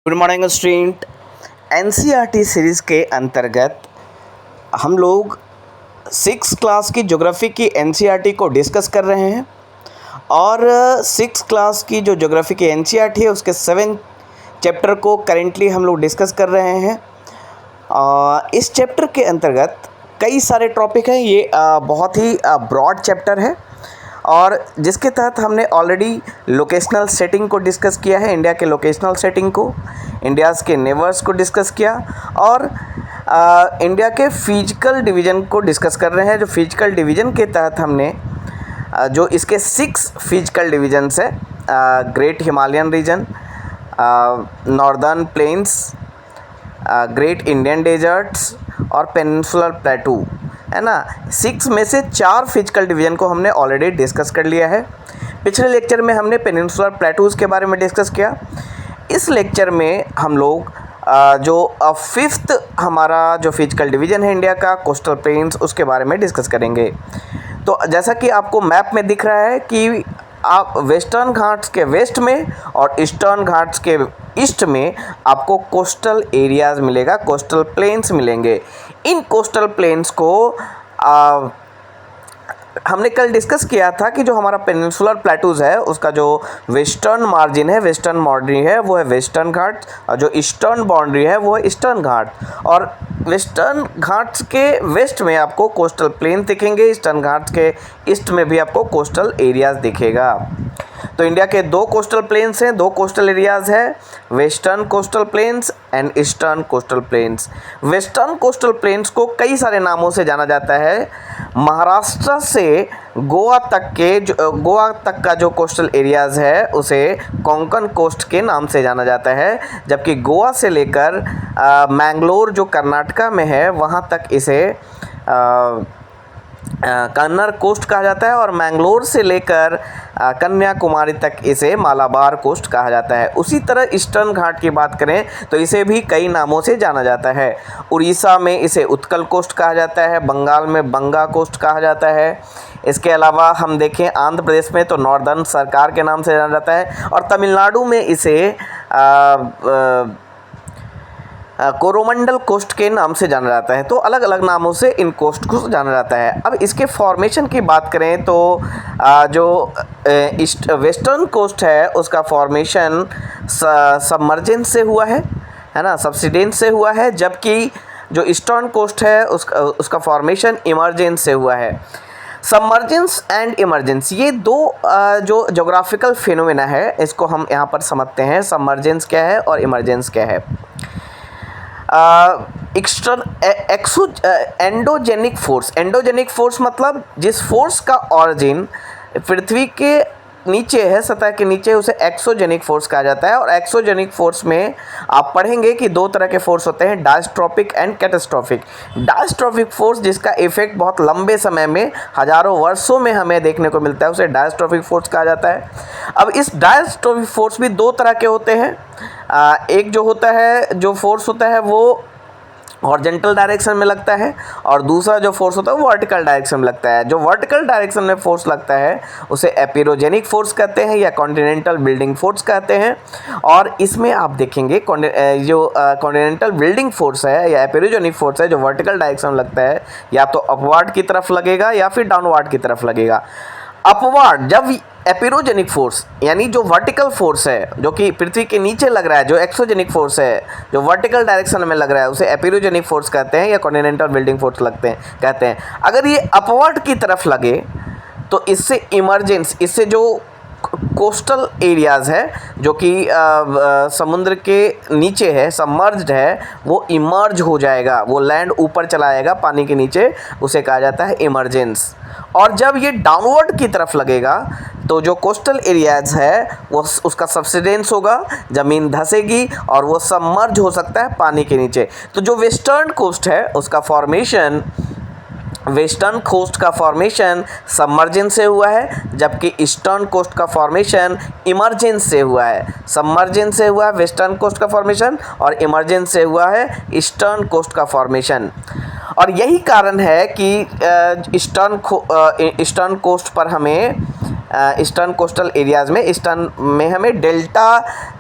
Good morning student. NCERT series के अंतर्गत हम लोग 6 क्लास की ज्योग्राफी की एनसीईआरटी को डिस्कस कर रहे हैं और 6 क्लास की जो ज्योग्राफी की एनसीईआरटी है उसके 7 चैप्टर को करेंटली हम लोग डिस्कस कर रहे हैं। इस चैप्टर के अंतर्गत कई सारे टॉपिक हैं। ये बहुत ही ब्रॉड चैप्टर है और जिसके तहत हमने ऑलरेडी लोकेशनल सेटिंग को डिस्कस किया है, इंडिया के लोकेशनल सेटिंग को, इंडियाज़ के नेवर्स को डिस्कस किया और इंडिया के फिजिकल डिवीज़न को डिस्कस कर रहे हैं। जो फिजिकल डिवीज़न के तहत हमने जो इसके 6 फिजिकल डिवीजन्स है, great Himalayan region, northern plains, great Indian deserts और पेनिनसुलर प्लेटू, है ना। 6 में से 4 फिजिकल डिवीज़न को हमने ऑलरेडी डिस्कस कर लिया है। पिछले लेक्चर में हमने पेनिनसुलर प्लेटूज़ के बारे में डिस्कस किया। इस लेक्चर में हम लोग जो 5th हमारा जो फिजिकल डिवीज़न है इंडिया का, कोस्टल प्लेन्स, उसके बारे में डिस्कस करेंगे। तो जैसा कि आपको मैप में दिख रहा है कि आप वेस्टर्न घाट्स के वेस्ट में और ईस्टर्न घाट्स के ईस्ट में आपको कोस्टल एरियाज़ मिलेगा, कोस्टल प्लेन्स मिलेंगे। इन कोस्टल प्लेन्स को हमने कल डिस्कस किया था कि जो हमारा पेनिनसुलर प्लेटूज़ है उसका जो वेस्टर्न मार्जिन है, वेस्टर्न बाउंड्री है, वो है वेस्टर्न घाट और जो ईस्टर्न बाउंड्री है वो है ईस्टर्न घाट। और वेस्टर्न घाट्स के वेस्ट में आपको कोस्टल प्लेन दिखेंगे, ईस्टर्न घाट्स के ईस्ट में भी आपको कोस्टल एरियाज़ दिखेगा। तो इंडिया के 2 कोस्टल प्लेन्स हैं, 2 कोस्टल एरियाज़ है, western coastal plains and eastern coastal planes. Western coastal planes को कई सारे नामों से जाना जाता है। महाराष्ट्र से गोवा तक का जो कोस्टल एरियाज़ है उसे कोंकण कोस्ट के नाम से जाना जाता है, जबकि गोवा से लेकर मैंगलोर जो कर्नाटका में है वहाँ तक इसे कन्नड़ कोस्ट कहा जाता है और मैंगलोर से लेकर कन्याकुमारी तक इसे मालाबार कोस्ट कहा जाता है। उसी तरह ईस्टर्न घाट की बात करें तो इसे भी कई नामों से जाना जाता है। उड़ीसा में इसे उत्कल कोस्ट कहा जाता है, बंगाल में बंगा कोस्ट कहा जाता है। इसके अलावा हम देखें आंध्र प्रदेश में तो नॉर्दर्न सरकार के नाम से जाना जाता है और तमिलनाडु में इसे कोरोमंडल कोस्ट के नाम से जाना जाता है। तो अलग अलग नामों से इन कोस्ट को जाना जाता है। अब इसके फॉर्मेशन की बात करें तो जो वेस्टर्न कोस्ट है उसका फॉर्मेशन सबमर्जेंस से हुआ है ना, सबसिडेंस से हुआ है, जबकि जो ईस्टर्न कोस्ट है उसका फॉर्मेशन इमर्जेंस से हुआ है। सबमर्जेंस एंड इमर्जेंस ये 2 जो जोग्राफिकल फिनोमेना है इसको हम यहाँ पर समझते हैं। सबमर्जेंस क्या है और इमर्जेंस क्या है। एंडोजेनिक फोर्स मतलब जिस फोर्स का ऑरिजिन पृथ्वी के नीचे है, सतह के नीचे, उसे एक्सोजेनिक फोर्स कहा जाता है। और एक्सोजेनिक फोर्स में आप पढ़ेंगे कि 2 तरह के फोर्स होते हैं, diastrophic and catastrophic. Diastrophic force जिसका इफेक्ट बहुत लंबे समय में, हजारों वर्षों में हमें देखने को मिलता है, उसे डायस्ट्रोफिक फोर्स कहा जाता है। अब इस डायस्ट्रोफिक फोर्स भी 2 तरह के होते हैं। एक जो होता है, जो फोर्स होता है वो हॉरिजॉन्टल डायरेक्शन में लगता है और दूसरा जो फोर्स होता है वो वर्टिकल डायरेक्शन में लगता है। जो वर्टिकल डायरेक्शन में फोर्स लगता है उसे एपिरोजेनिक फोर्स कहते हैं या कॉन्टिनेंटल बिल्डिंग फोर्स कहते हैं। और इसमें आप देखेंगे जो कॉन्टिनेंटल बिल्डिंग फोर्स है या एपिरोजेनिक फोर्स है जो वर्टिकल डायरेक्शन में लगता है, या तो अपवर्ड की तरफ लगेगा या फिर डाउनवर्ड की तरफ लगेगा। अपवर्ड जब एपिरोजेनिक फोर्स यानी जो वर्टिकल फोर्स है जो कि पृथ्वी के नीचे लग रहा है, जो एक्सोजेनिक फोर्स है जो वर्टिकल डायरेक्शन में लग रहा है, उसे एपिरोजेनिक फोर्स कहते हैं या कॉन्टिनेंटल बिल्डिंग फोर्स कहते हैं। अगर ये अपवर्ड की तरफ लगे तो इससे इमर्जेंस, इससे जो कोस्टल एरियाज़ है जो कि समुद्र के नीचे है, सबमर्ज्ड है, वो इमर्ज हो जाएगा, वो लैंड ऊपर चला आएगा पानी के नीचे, उसे कहा जाता है इमरजेंस। और जब ये डाउनवर्ड की तरफ लगेगा तो जो कोस्टल एरियाज़ है वो उसका सबसिडेंस होगा, ज़मीन धंसेगी और वो सबमर्ज हो सकता है पानी के नीचे। तो जो वेस्टर्न कोस्ट है उसका फॉर्मेशन, वेस्टर्न कोस्ट का फॉर्मेशन सबमर्जेंस से हुआ है, जबकि ईस्टर्न कोस्ट का फॉर्मेशन इमर्जेंस से हुआ है। सबमर्जेंस से हुआ है वेस्टर्न कोस्ट का फॉर्मेशन और इमर्जेंस से हुआ है ईस्टर्न कोस्ट का फॉर्मेशन। और यही कारण है कि ईस्टर्न कोस्ट पर हमें ईस्टर्न कोस्टल एरियाज़ में, ईस्टर्न में हमें डेल्टा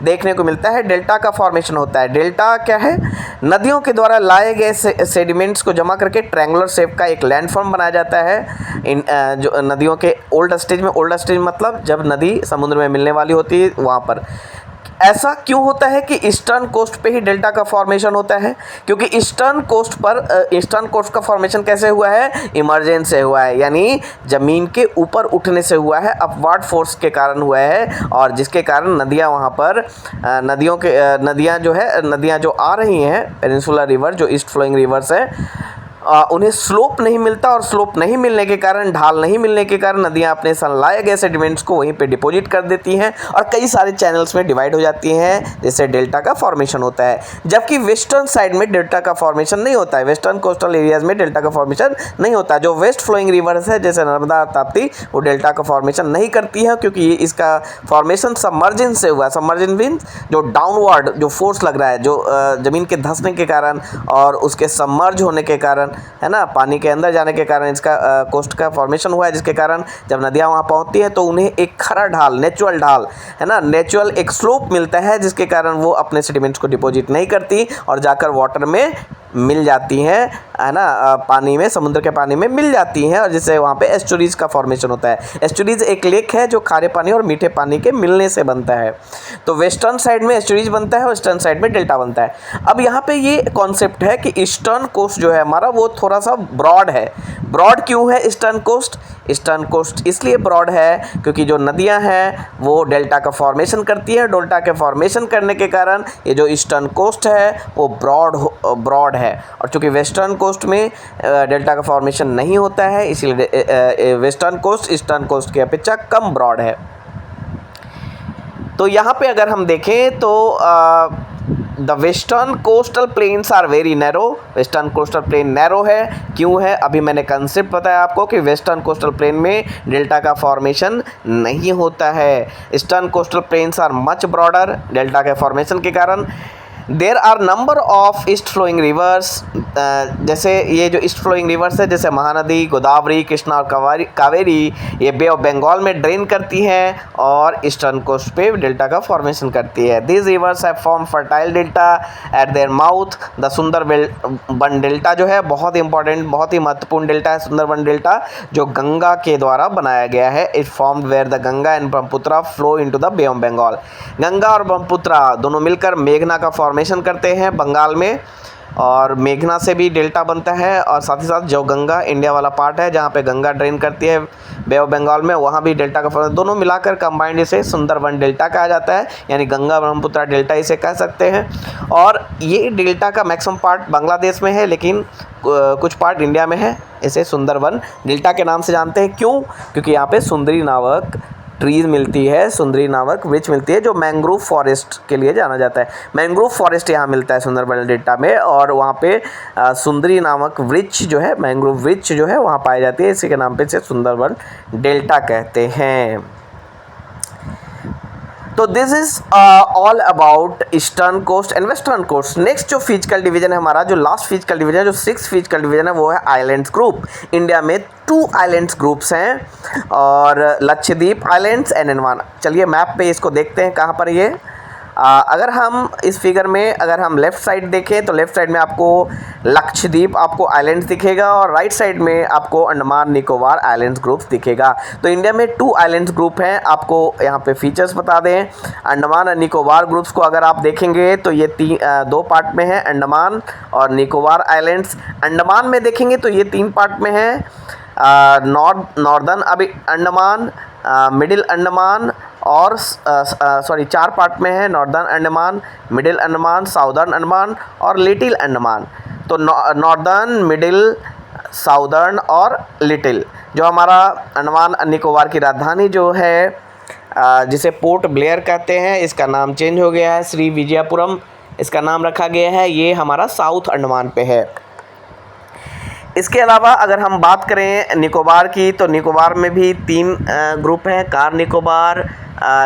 देखने को मिलता है। डेल्टा का फॉर्मेशन होता है। डेल्टा क्या है? नदियों के द्वारा लाए गए सेडिमेंट्स को जमा करके ट्रायंगुलर शेप का एक लैंडफॉर्म बनाया जाता है इन जो नदियों के ओल्ड स्टेज में। ओल्ड स्टेज मतलब जब नदी समुद्र में मिलने वाली होती है वहाँ पर। ऐसा क्यों होता है कि ईस्टर्न कोस्ट पे ही डेल्टा का फॉर्मेशन होता है? क्योंकि ईस्टर्न कोस्ट पर ईस्टर्न कोस्ट का फॉर्मेशन कैसे हुआ है? इमर्जेंस से हुआ है, यानी ज़मीन के ऊपर उठने से हुआ है, अपवार्ड फोर्स के कारण हुआ है। और जिसके कारण नदियाँ वहाँ पर नदियाँ जो आ रही हैं पेनिनसुलर रिवर, जो ईस्ट फ्लोइंग रिवर्स है, उन्हें स्लोप नहीं मिलता, और स्लोप नहीं मिलने के कारण, ढाल नहीं मिलने के कारण नदियाँ अपने लाए गए सेडिमेंट्स को वहीं पे डिपॉजिट कर देती हैं और कई सारे चैनल्स में डिवाइड हो जाती हैं, जिससे डेल्टा का फॉर्मेशन होता है। जबकि वेस्टर्न साइड में डेल्टा का फॉर्मेशन नहीं होता है। वेस्टर्न कोस्टल एरियाज़ में डेल्टा का फॉर्मेशन नहीं होता। जो वेस्ट फ्लोइंग रिवर्स है जैसे नर्मदा, ताप्ती, वो डेल्टा का फॉर्मेशन नहीं करती है, क्योंकि ये इसका फॉर्मेशन सबमर्जन से हुआ है। सबमर्जन मीन्स जो डाउनवर्ड जो फोर्स लग रहा है, जो ज़मीन के धंसने के कारण और उसके सबमर्ज होने के कारण, है ना, पानी के अंदर जाने के कारण इसका कोस्ट का फॉर्मेशन हुआ है। जिसके कारण जब नदियाँ वहाँ पहुँचती हैं तो उन्हें एक खरा ढाल, नेचुरल ढाल, है ना, नेचुरल एक स्लोप मिलता है, जिसके कारण वो अपने सेडिमेंट्स को डिपॉजिट नहीं करती और जाकर वाटर में मिल जाती हैं, है ना, पानी में, समुद्र के पानी में मिल जाती हैं, और जिससे वहाँ पे एस्चुरीज का फॉर्मेशन होता है। एस्चुरीज एक लेक है जो खारे पानी और मीठे पानी के मिलने से बनता है। तो वेस्टर्न साइड में एस्चुरीज बनता है और ईस्टर्न साइड में डेल्टा बनता है। अब यहाँ पे ये कॉन्सेप्ट है कि ईस्टर्न कोस्ट जो है हमारा, वो थोड़ा सा ब्रॉड है। ब्रॉड क्यों है ईस्टर्न कोस्ट? ईस्टर्न कोस्ट इसलिए ब्रॉड है क्योंकि जो नदियाँ हैं वो डेल्टा का फॉर्मेशन करती है। डेल्टा के फॉर्मेशन करने के कारण ये जो ईस्टर्न कोस्ट है वो ब्रॉड है। और चूँकि वेस्टर्न कोस्ट में डेल्टा का फॉर्मेशन नहीं होता है, इसलिए वेस्टर्न कोस्ट ईस्टर्न कोस्ट की अपेक्षा कम ब्रॉड है। तो यहाँ पे अगर हम देखें तो the western coastal plains are very narrow. Western coastal plain narrow है। क्यों है? अभी मैंने कंसेप्ट बताया आपको कि वेस्टर्न कोस्टल प्लेन में डेल्टा का फॉर्मेशन नहीं होता है। Eastern coastal plains are much broader delta के फॉर्मेशन के कारण। There are number of east flowing rivers, जैसे ये जो ईस्ट फ्लोइंग रिवर्स है, जैसे महानदी, गोदावरी, कृष्णा और कावेरी, ये बे ऑफ बंगाल में ड्रेन करती हैं और ईस्टर्न कोस्ट पे डेल्टा का फॉर्मेशन करती है। This reverse have form fertile delta eight their mouth. The Sundarban delta जो है बहुत इंपॉर्टेंट, बहुत ही महत्वपूर्ण डेल्टा है सुंदरबन डेल्टा, जो गंगा के द्वारा बनाया गया है। It formed where the Ganga and Brahmaputra flow into the bay of Bengal. Ganga और ब्रह्मपुत्र दोनों मिलकर मेघना का फॉर्मेशन करते हैं बंगाल में, और मेघना से भी डेल्टा बनता है। और साथ ही साथ जो गंगा इंडिया वाला पार्ट है जहाँ पे गंगा ड्रेन करती है बे ऑफ बंगाल में, वहाँ भी डेल्टा का फॉर्मेशन, दोनों मिलाकर कंबाइंड इसे सुंदरबन डेल्टा कहा जाता है, यानी गंगा ब्रह्मपुत्र डेल्टा इसे कह सकते हैं। और ये डेल्टा का मैक्सिमम पार्ट बांग्लादेश में है, लेकिन कुछ पार्ट इंडिया में है। इसे सुंदरबन डेल्टा के नाम से जानते हैं। क्यों? क्योंकि यहाँ पे सुंदरी नामक ट्रीज़ मिलती है, सुंदरी नामक वृक्ष मिलती है, जो मैंग्रोव फॉरेस्ट के लिए जाना जाता है। मैंग्रोव फॉरेस्ट यहाँ मिलता है सुंदरबन डेल्टा में, और वहाँ पे सुंदरी नामक वृक्ष जो है, मैंग्रोव वृक्ष जो है वहाँ पाई जाती है। इसी के नाम पे इसे सुंदरबन डेल्टा कहते हैं। तो this is all about eastern coast and western coast. Next जो फिजिकल डिवीजन है हमारा, जो लास्ट फिजिकल डिवीजन है, जो 6th फिजिकल डिवीजन है, वो है आइलैंड्स ग्रुप। इंडिया में 2 आइलैंड्स ग्रुप्स हैं, और लक्षद्वीप आइलैंड्स एंड अंडमान। चलिए मैप पे इसको देखते हैं कहाँ पर ये। अगर हम इस फिगर में अगर हम लेफ़्ट साइड देखें तो लेफ़्ट साइड में आपको लक्षद्वीप आपको आइलैंड्स दिखेगा, और राइट साइड में आपको अंडमान निकोबार आइलैंड्स ग्रुप्स दिखेगा। तो इंडिया में 2 आइलैंड्स ग्रुप हैं। आपको यहाँ पे फीचर्स बता दें, अंडमान और निकोबार ग्रुप्स को अगर आप देखेंगे तो ये 2 पार्ट में है, अंडमान और निकोबार आइलैंड्स। अंडमान में देखेंगे तो ये 3 पार्ट में है, नॉर्दर्न अंडमान, मिडिल अंडमान और 4 पार्ट में है, northern Andaman, middle Andaman, southern Andaman और लिटिल अंडमान। तो नॉर्दर्न, मिडिल, साउदर्न और लिटिल, जो हमारा अंडमान निकोबार की राजधानी जो है, जिसे पोर्ट ब्लेयर कहते हैं, इसका नाम चेंज हो गया है, श्री विजयपुरम इसका नाम रखा गया है। ये हमारा साउथ अंडमान पे है। इसके अलावा अगर हम बात करें निकोबार की, तो निकोबार में भी 3 ग्रुप हैं, कार निकोबार,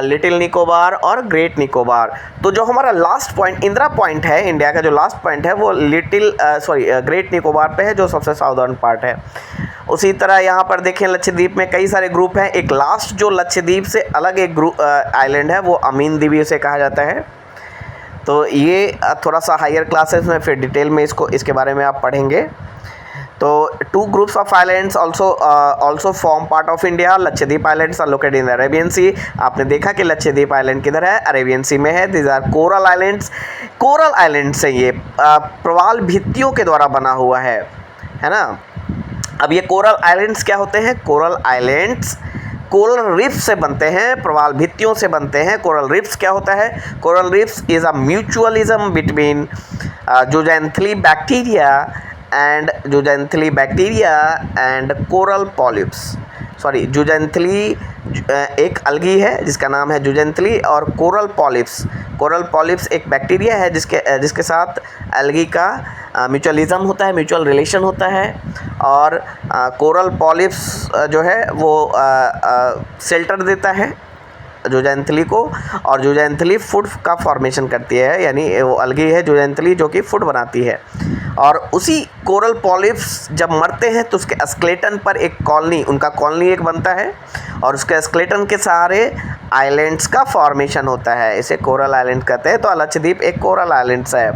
लिटिल निकोबार और ग्रेट निकोबार। तो जो हमारा लास्ट पॉइंट इंदिरा पॉइंट है, इंडिया का जो लास्ट पॉइंट है वो ग्रेट निकोबार पे है, जो सबसे साउदर्न पार्ट है। उसी तरह यहाँ पर देखें लक्षद्वीप में कई सारे ग्रुप हैं। एक लास्ट जो लक्षद्वीप से अलग एक ग्रुप आइलैंड है वो अमीन द्वीप उसे कहा जाता है। तो ये थोड़ा सा हायर क्लासेस में फिर डिटेल में इसके बारे में आप पढ़ेंगे। तो 2 groups of islands also form part of India. Lakshadweep islands are located in Arabian sea. आपने देखा कि लक्षद्वीप आइलैंड किधर है, अरेबियन सी में है। This are coral islands. Coral islands है ये, प्रवाल भित्तियों के द्वारा बना हुआ है ना। अब ये कोरल आइलैंड्स क्या होते हैं? कोरल आइलैंड्स कोरल रिफ्स से बनते हैं, प्रवाल भित्तियों से बनते हैं। कोरल रिफ्स क्या होता है? Coral reefs is a mutualism between zooxanthellae bacteria and coral polyps. Sorry, zooxanthellae एक अलगी है जिसका नाम है ज़ूज़ैंथली, और कोरल पॉलिप्स एक बैक्टीरिया है जिसके साथ अलगी का म्यूचुअलिज्म होता है, म्यूचुअल रिलेशन होता है। और कोरल पॉलिप्स जो है वो शेल्टर देता है ज़ूज़ैंथली को, और ज़ूज़ैंथली फूड का फॉर्मेशन करती है, यानी वो अलगी है ज़ूज़ैंथली जो कि फूड बनाती है। और उसी कोरल पॉलिप्स जब मरते हैं तो उसके स्केलेटन पर उनका कॉलोनी एक बनता है, और उसके स्केलेटन के सहारे आइलैंड्स का फॉर्मेशन होता है। इसे कोरल आइलैंड कहते हैं। तो लक्षद्वीप एक कोरल आइलैंड्स है।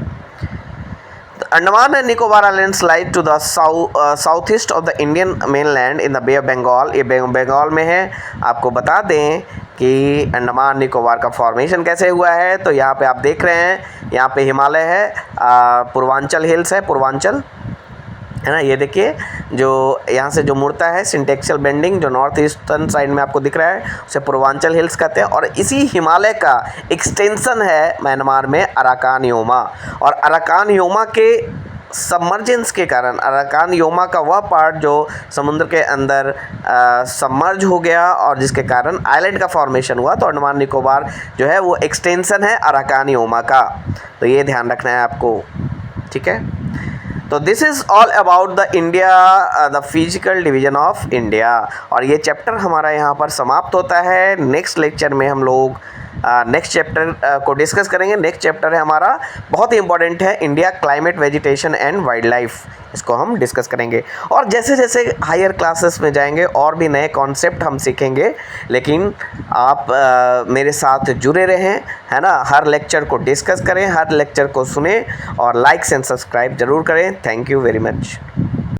Andaman and Nicobar islands lie to the south east of the Indian mainland in the bay of Bengal. ये बंगाल में है। आपको बता दें कि अंडमान निकोबार का फॉर्मेशन कैसे हुआ है। तो यहाँ पे आप देख रहे हैं, यहाँ पे हिमालय है, पूर्वांचल हिल्स है, पूर्वांचल है ना। ये देखिए जो यहाँ से जो मुड़ता है सिंटेक्चुअल बेंडिंग, जो नॉर्थ ईस्टर्न साइड में आपको दिख रहा है, उसे पूर्वांचल हिल्स कहते हैं। और इसी हिमालय का एक्सटेंशन है म्यांमार में अराकान योमा। और अराकान योमा के सबमर्जेंस के कारण, अराकान योमा का वह पार्ट जो समुद्र के अंदर सबमर्ज हो गया और जिसके कारण आइलैंड का फॉर्मेशन हुआ। तो अंडमान निकोबार जो है वो एक्सटेंशन है अराकान योमा का। तो ये ध्यान रखना है आपको, ठीक है। तो this is all about the India, the physical division of India. और ये चैप्टर हमारा यहाँ पर समाप्त होता है। नेक्स्ट लेक्चर में हम लोग नेक्स्ट चैप्टर को डिस्कस करेंगे। नेक्स्ट चैप्टर है हमारा, बहुत ही इंपॉर्टेंट है, India climate, vegetation and wild life. इसको हम डिस्कस करेंगे। और जैसे जैसे हायर क्लासेस में जाएंगे और भी नए कॉन्सेप्ट हम सीखेंगे। लेकिन आप मेरे साथ जुड़े रहें, है ना। हर लेक्चर को डिस्कस करें, हर लेक्चर को सुने और लाइक्स एंड सब्सक्राइब ज़रूर करें। Thank you very much.